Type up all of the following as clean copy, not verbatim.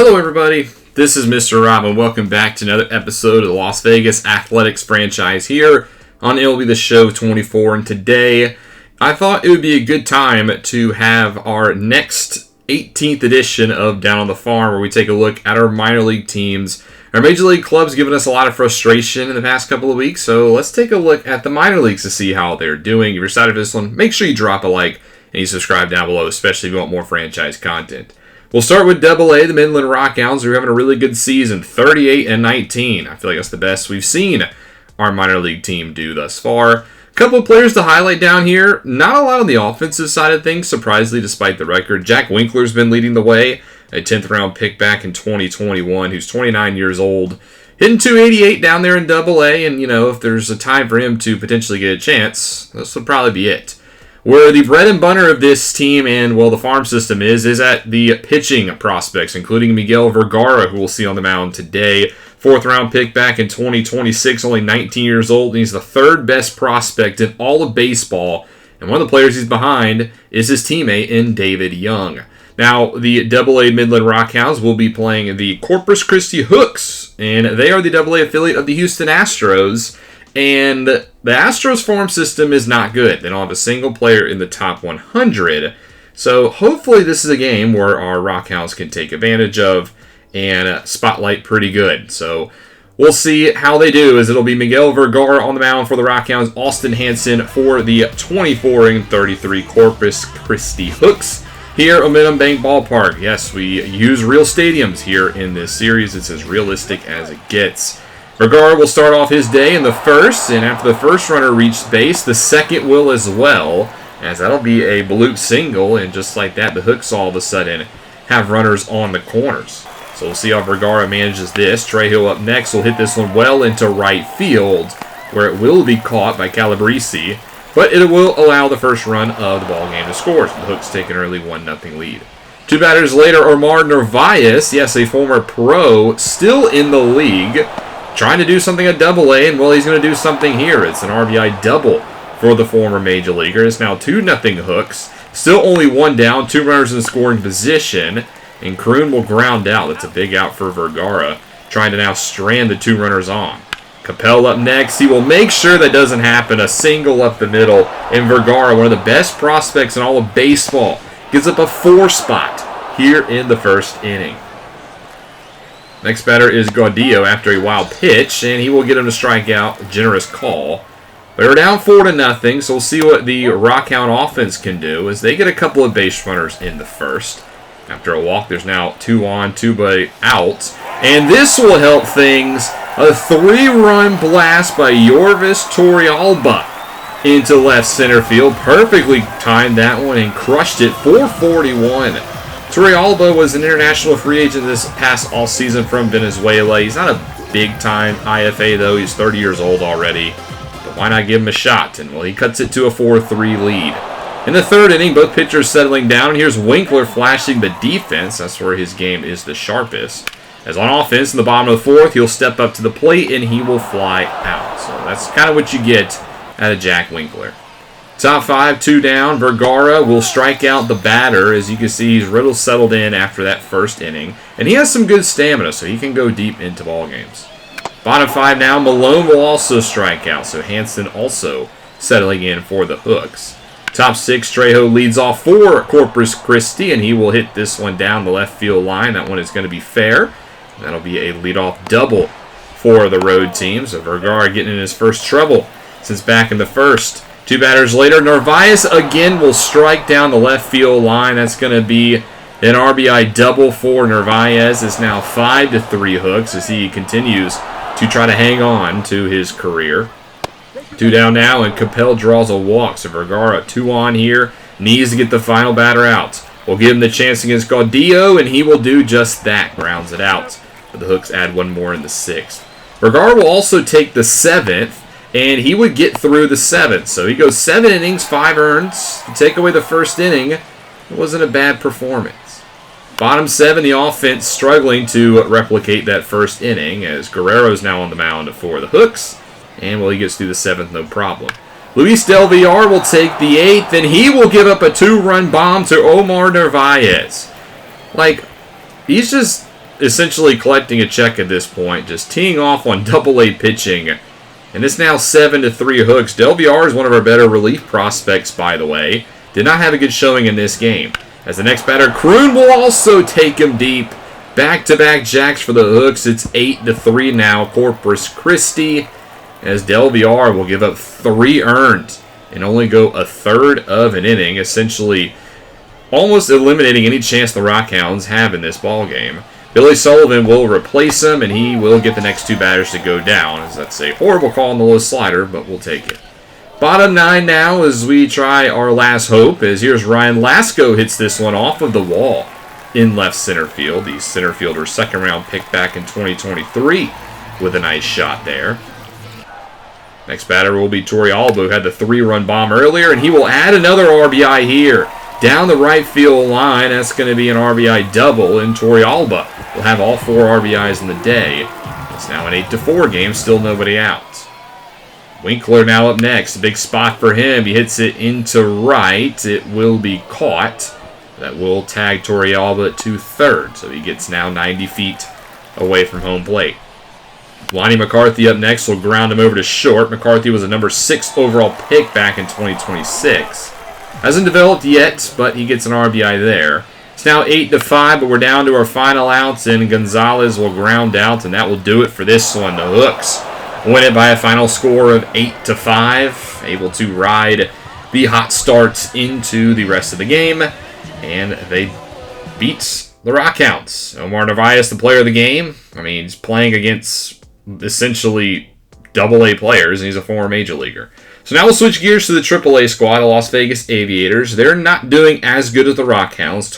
Hello everybody, this is Mr. Rob and welcome back to another episode of the Las Vegas Athletics franchise here on MLB The Show 24. And today I thought it would be a good time to have our next 18th edition of Down on the Farm, where we take a look at our minor league teams. Our major league clubs giving us a lot of frustration in the past couple of weeks, so let's take a look at the minor leagues to see how they're doing. If you're excited for this one, make sure you drop a like and you subscribe down below, especially if you want more franchise content. We'll start with AA, the Midland Rockhounds, who are having a really good season, 38-19. I feel like that's the best we've seen our minor league team do thus far. A couple of players to highlight down here. Not a lot on the offensive side of things, surprisingly, despite the record. Jack Winkler's been leading the way, a 10th round pick back in 2021, who's 29 years old. Hitting .288 down there in AA, and, if there's a time for him to potentially get a chance, this would probably be it. Where the bread and butter of this team and, the farm system is at the pitching prospects, including Miguel Vergara, who we'll see on the mound today. 4th round pick back in 2026, only 19 years old, and he's the 3rd best prospect in all of baseball. And one of the players he's behind is his teammate in David Young. Now, the AA Midland Rockhounds will be playing the Corpus Christi Hooks, and they are the AA affiliate of the Houston Astros. And the Astros farm system is not good. They don't have a single player in the top 100. So hopefully this is a game where our Rockhounds can take advantage of and spotlight pretty good. So we'll see how they do, as it'll be Miguel Vergara on the mound for the Rockhounds, Austin Hansen for the 24-33 Corpus Christi Hooks here at Minute Bank Ballpark. Yes, we use real stadiums here in this series. It's as realistic as it gets. Vergara will start off his day in the first, and after the first runner reaches base, the second will as well, as that'll be a bloop single, and just like that, the Hooks all of a sudden have runners on the corners. So we'll see how Vergara manages this. Trejo up next will hit this one well into right field, where it will be caught by Calabrese, but it will allow the first run of the ballgame to score, so the Hooks take an early 1-0 lead. 2 batters later, Omar Narvaez, yes, a former pro, still in the league, trying to do something at AA, and he's going to do something here. It's an RBI double for the former major leaguer. It's now 2-0 Hooks. Still only 1 down, 2 runners in scoring position, and Kroon will ground out. That's a big out for Vergara, trying to now strand the 2 runners on. Capel up next. He will make sure that doesn't happen. A single up the middle, and Vergara, one of the best prospects in all of baseball, gives up a 4 spot here in the first inning. Next batter is Gaudillo after a wild pitch, and he will get him to strike out. Generous call. They were down 4-0, so we'll see what the Rockhound offense can do as they get a couple of base runners in the first. After a walk, there's now 2 on, 2 out. And this will help things. A 3-run blast by Yorvis Torrealba into left center field. Perfectly timed that one and crushed it. 441. Torrealba was an international free agent this past offseason from Venezuela. He's not a big-time IFA, though. He's 30 years old already. But why not give him a shot? And, he cuts it to a 4-3 lead. In the 3rd inning, both pitchers settling down. And here's Winkler flashing the defense. That's where his game is the sharpest. As on offense, in the bottom of the 4th, he'll step up to the plate, and he will fly out. So that's kind of what you get out of Jack Winkler. Top 5, 2 down. Vergara will strike out the batter. As you can see, he's real settled in after that first inning. And he has some good stamina, so he can go deep into ball games. Bottom 5 now. Malone will also strike out, so Hansen also settling in for the Hooks. Top 6, Trejo leads off for Corpus Christi, and he will hit this one down the left field line. That one is going to be fair. That'll be a leadoff double for the road team. So Vergara getting in his first trouble since back in the first. 2 batters later, Narvaez again will strike down the left field line. That's going to be an RBI double for Narvaez. It's now 5-3 Hooks as he continues to try to hang on to his career. 2 down now, and Capel draws a walk. So Vergara, 2 on here, needs to get the final batter out. We'll give him the chance against Gaudillo, and he will do just that. Grounds it out. But the Hooks add 1 more in the 6th. Vergara will also take the 7th. And he would get through the 7th. So he goes 7 innings, 5 earns. To take away the first inning, it wasn't a bad performance. Bottom 7, the offense struggling to replicate that first inning, as Guerrero's now on the mound for the Hooks. And, he gets through the 7th, no problem. Luis Del Villar will take the 8th, and he will give up a 2-run bomb to Omar Narvaez. He's just essentially collecting a check at this point, just teeing off on Double-A pitching. And it's now 7-3 hooks. Del Villar is one of our better relief prospects, by the way. Did not have a good showing in this game. As the next batter, Kroon will also take him deep. Back-to-back jacks for the hooks. It's 8-3 now. Corpus Christi, as Del Villar will give up 3 earned and only go a third of an inning, essentially almost eliminating any chance the Rockhounds have in this ball game. Billy Sullivan will replace him, and he will get the next 2 batters to go down, as that's a horrible call on the low slider, but we'll take it. Bottom 9 now as we try our last hope, as here's Ryan Lasko hits this one off of the wall in left center field. The center fielder's second-round pick back in 2023 with a nice shot there. Next batter will be Torrealba, who had the 3-run bomb earlier, and he will add another RBI here. Down the right field line, that's going to be an RBI double, and Torrealba will have all 4 RBIs in the day. It's now an 8-4 game, still nobody out. Winkler now up next, a big spot for him. He hits it into right. It will be caught. That will tag Torrealba to third, so he gets now 90 feet away from home plate. Lonnie McCarthy up next will ground him over to short. McCarthy was a number 6 overall pick back in 2026. Hasn't developed yet, but he gets an RBI there. It's now 8-5, but we're down to our final outs, and Gonzalez will ground out, and that will do it for this one. The Hooks win it by a final score of 8-5, able to ride the hot start into the rest of the game, and they beat the Rockhounds. Omar Narvaez, the player of the game. I mean, he's playing against essentially Double-A players, and he's a former major leaguer. So now we'll switch gears to the Triple-A squad, the Las Vegas Aviators. They're not doing as good as the Rockhounds,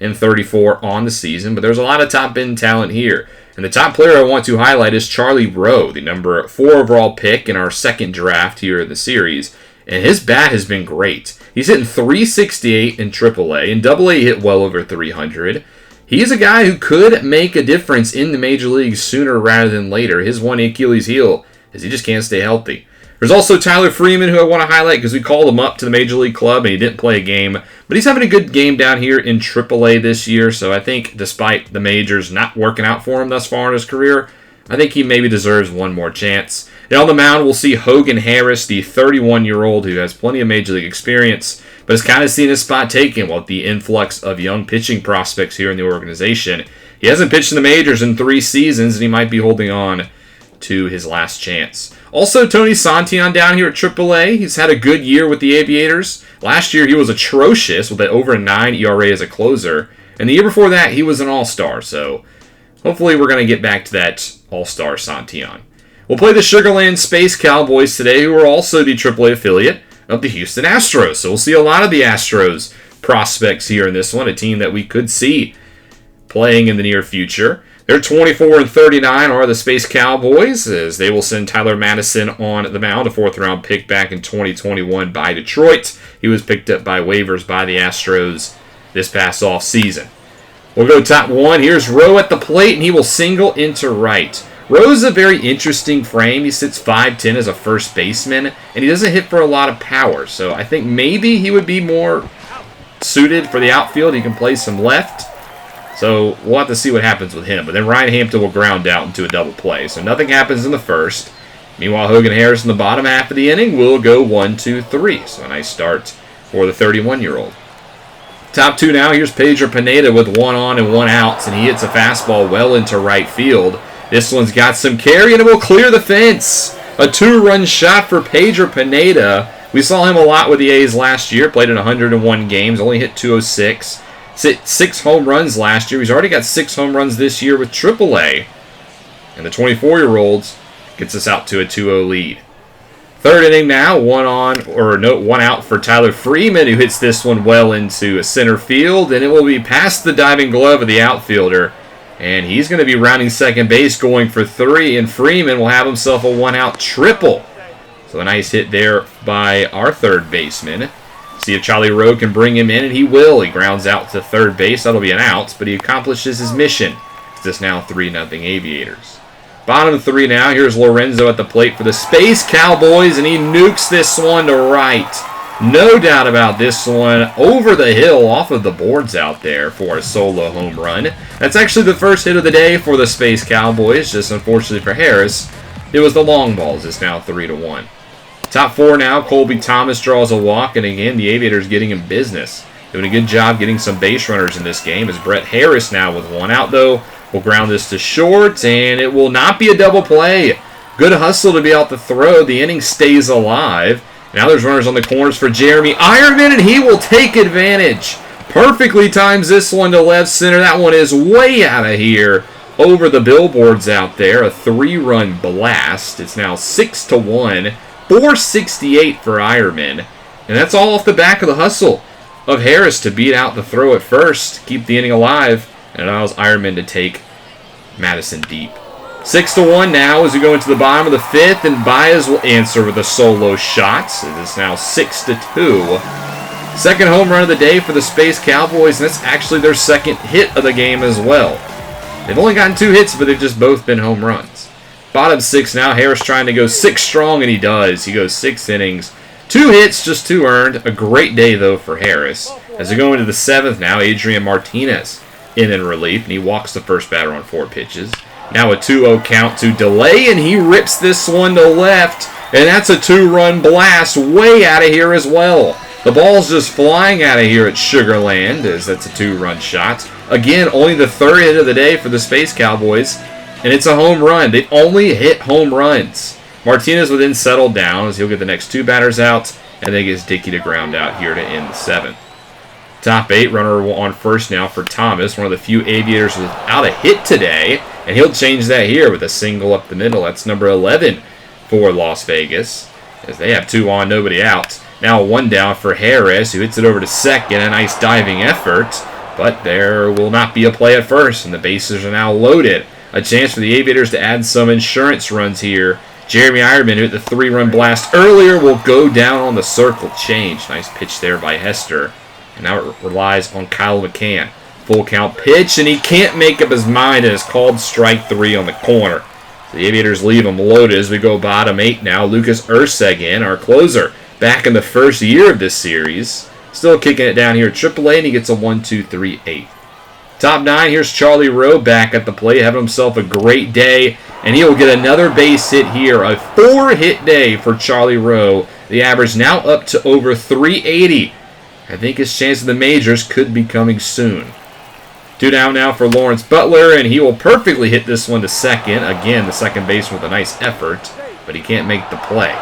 29-34 on the season, but there's a lot of top-end talent here. And the top player I want to highlight is Charlie Rowe, the number 4 overall pick in our second draft here in the series. And his bat has been great. He's hitting .368 in Triple-A, and Double-A hit well over 300. He is a guy who could make a difference in the major leagues sooner rather than later. His one Achilles heel is he just can't stay healthy. There's also Tyler Freeman, who I want to highlight because we called him up to the Major League Club and he didn't play a game. But he's having a good game down here in AAA this year, so I think despite the majors not working out for him thus far in his career, I think he maybe deserves one more chance. And on the mound, we'll see Hogan Harris, the 31-year-old who has plenty of Major League experience, but has kind of seen his spot taken with the influx of young pitching prospects here in the organization. He hasn't pitched in the majors in 3 seasons, and he might be holding on to his last chance. Also, Tony Santillan down here at AAA. He's had a good year with the Aviators. Last year, he was atrocious with an over 9 ERA as a closer. And the year before that, he was an all-star. So, hopefully we're going to get back to that all-star Santillan. We'll play the Sugarland Space Cowboys today, who are also the AAA affiliate of the Houston Astros. So, we'll see a lot of the Astros prospects here in this one, a team that we could see playing in the near future. They're 24-39 are the Space Cowboys, as they will send Tyler Madison on the mound, a 4th-round pick back in 2021 by Detroit. He was picked up by waivers by the Astros this past offseason. We'll go top 1. Here's Rowe at the plate, and he will single into right. Rowe's a very interesting frame. He sits 5'10 as a first baseman, and he doesn't hit for a lot of power. So I think maybe he would be more suited for the outfield. He can play some left. So we'll have to see what happens with him. But then Ryan Hampton will ground out into a double play. So nothing happens in the first. Meanwhile, Hogan Harris in the bottom half of the inning will go 1, 2, 3. So a nice start for the 31-year-old. Top 2 now. Here's Pedro Pineda with 1 on and 1 out. And he hits a fastball well into right field. This one's got some carry and it will clear the fence. A 2-run shot for Pedro Pineda. We saw him a lot with the A's last year. Played in 101 games. Only hit .206. Hit 6 home runs last year. He's already got 6 home runs this year with AAA. And the 24-year-olds gets us out to a 2-0 lead. Third inning now, 1 out for Tyler Freeman, who hits this one well into center field, and it will be past the diving glove of the outfielder. And he's going to be rounding second base, going for 3, and Freeman will have himself a 1-out triple. So a nice hit there by our third baseman. See if Charlie Rowe can bring him in, and he will. He grounds out to third base. That'll be an out, but he accomplishes his mission. It's now 3-0 Aviators. Bottom 3 now. Here's Lorenzo at the plate for the Space Cowboys, and he nukes this one to right. No doubt about this one. Over the hill off of the boards out there for a solo home run. That's actually the first hit of the day for the Space Cowboys. Just unfortunately for Harris, it was the long balls. It's now 3-1. Top 4 now. Colby Thomas draws a walk. And again, the Aviators getting in business. Doing a good job getting some base runners in this game. As Brett Harris now with one out, though, will ground this to short. And it will not be a double play. Good hustle to be out the throw. The inning stays alive. Now there's runners on the corners for Jeremy Ironman, and he will take advantage. Perfectly times this one to left center. That one is way out of here over the billboards out there. A 3-run blast. It's now 6-1. 468 for Ironman. And that's all off the back of the hustle of Harris to beat out the throw at first, keep the inning alive, and allows Ironman to take Madison deep. 6-1 now as we go into the bottom of the 5th, and Baez will answer with a solo shot. It is now 6-2. Second home run of the day for the Space Cowboys, and that's actually their second hit of the game as well. They've only gotten 2 hits, but they've just both been home runs. Bottom 6 now, Harris trying to go 6 strong, and he does. He goes 6 innings. 2 hits, just 2 earned. A great day, though, for Harris. As we go into the 7th now, Adrian Martinez in relief, and he walks the first batter on 4 pitches. Now a 2-0 count to delay, and he rips this one to left, and that's a 2-run blast way out of here as well. The ball's just flying out of here at Sugarland, as that's a 2-run shot. Again, only the 3rd hit of the day for the Space Cowboys, and it's a home run. They've only hit home runs. Martinez will then settle down as he'll get the next 2 batters out, and then gets Dickey to ground out here to end the 7th. Top 8, runner on first now for Thomas, one of the few Aviators without a hit today, and he'll change that here with a single up the middle. That's number 11 for Las Vegas, as they have 2 on, nobody out. Now 1 down for Harris, who hits it over to second, a nice diving effort, but there will not be a play at first, and the bases are now loaded. A chance for the Aviators to add some insurance runs here. Jeremy Ironman, who hit the 3-run blast earlier, will go down on the circle change. Nice pitch there by Hester. And now it relies on Kyle McCann. Full count pitch, and he can't make up his mind, and it's called strike 3 on the corner. So the Aviators leave him loaded as we go bottom 8 now. Lucas Urseg in, our closer, back in the first year of this series. Still kicking it down here at AAA, and he gets a 1-2-3-8. Top 9, here's Charlie Rowe back at the plate, having himself a great day, and he will get another base hit here. A 4-hit day for Charlie Rowe. The average now up to over 380. I think his chance of the majors could be coming soon. 2 down now for Lawrence Butler, and he will perfectly hit this one to second. Again, the second baseman with a nice effort, but he can't make the play.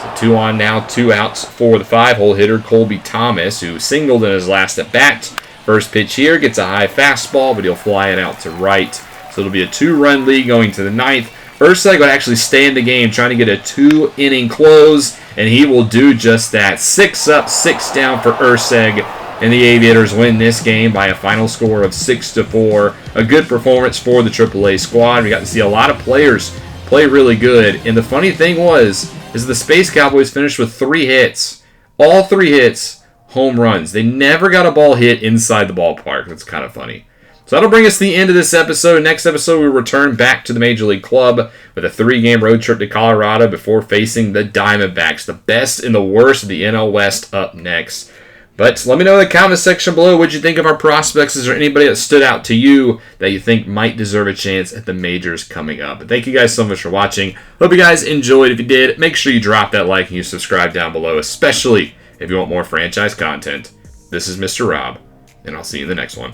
So 2 on now, 2 outs for the 5-hole hitter, Colby Thomas, who singled in his last at-bat. First pitch here, gets a high fastball, but he'll fly it out to right. So it'll be a 2-run lead going to the 9th. Urseg would actually stay in the game, trying to get a 2-inning close, and he will do just that. 6 up, 6 down for Urseg, and the Aviators win this game by a final score of 6-4. A good performance for the AAA squad. We got to see a lot of players play really good, and the funny thing is the Space Cowboys finished with 3 hits. All 3 hits, home runs. They never got a ball hit inside the ballpark. That's kind of funny. So that'll bring us to the end of this episode. Next episode, we return back to the Major League Club with a 3-game road trip to Colorado before facing the Diamondbacks. The best and the worst of the NL West up next. But let me know in the comment section below what you think of our prospects. Is there anybody that stood out to you that you think might deserve a chance at the majors coming up? But thank you guys so much for watching. Hope you guys enjoyed. If you did, make sure you drop that like and you subscribe down below, especially if you want more franchise content. This is Mr. Rob, and I'll see you in the next one.